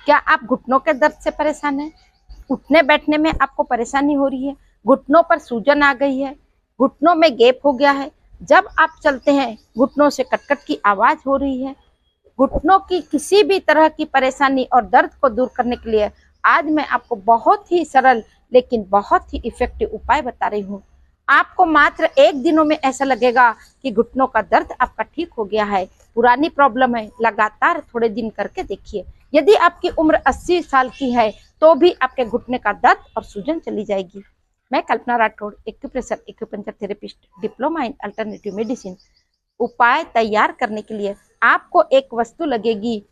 क्या आप घुटनों के दर्द से परेशान हैं? उठने बैठने में आपको परेशानी हो रही है, घुटनों पर सूजन आ गई है, घुटनों में गैप हो गया है, जब आप चलते हैं घुटनों से कटकट की आवाज हो रही है, घुटनों की किसी भी तरह की परेशानी और दर्द को दूर करने के लिए आज मैं आपको बहुत ही सरल लेकिन बहुत ही इफेक्टिव उपाय बता रही हूँ। आपको मात्र 1 दिनों में ऐसा लगेगा कि घुटनों का दर्द आपका ठीक हो गया है। पुरानी प्रॉब्लम है, लगातार थोड़े दिन करके देखिए। यदि आपकी उम्र 80 साल की है तो भी आपके घुटने का दर्द और सूजन चली जाएगी। मैं Kalpana Rathore, acupressure acupuncture therapist, diploma in alternative medicine. उपाय तैयार करने के लिए आपको एक वस्तु लगेगी,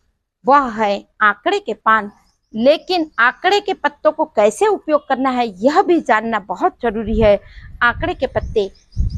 वह है आंकड़े के पान। लेकिन आंकड़े के पत्तों को कैसे उपयोग करना है यह भी जानना बहुत जरूरी है। आंकड़े के पत्ते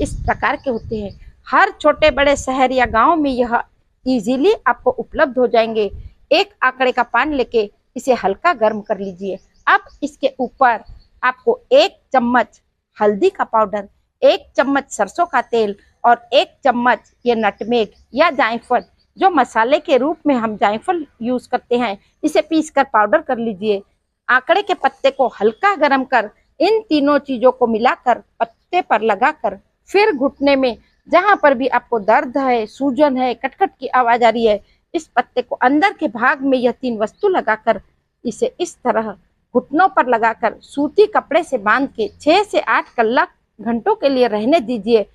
इस प्रकार के होते हैं, हर छोटे बड़े शहर या गांव में यह इजीली आपको उपलब्ध हो जाएंगे। एक आंकड़े का पान लेके इसे हल्का गर्म कर लीजिए। अब इसके ऊपर आपको 1 चम्मच हल्दी का पाउडर, 1 चम्मच सरसों का तेल और 1 चम्मच ये नटमेग या जायफल, जो मसाले के रूप में हम जायफल यूज करते हैं, इसे पीसकर पाउडर कर लीजिए। आंकड़े के पत्ते को हल्का गरम कर इन तीनों चीजों को मिलाकर पत्ते पर लगाकर फिर घुटने में जहां पर भी आपको दर्द है, सूजन है, कटकट की आवाज आ रही है, इस पत्ते को अंदर के भाग में यह 3 वस्तु लगाकर इसे इस तरह घुटनों पर लगाकर सूती कपड़े से बांध के 6 से 8 घंटों के लिए रहने दीजिए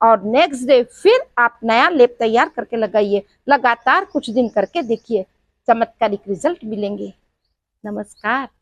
और नेक्स्ट डे फिर आप नया लेप तैयार करके लगाइए। लगातार कुछ दिन करके देखिए, चमत्कारिक रिजल्ट मिलेंगे। नमस्कार।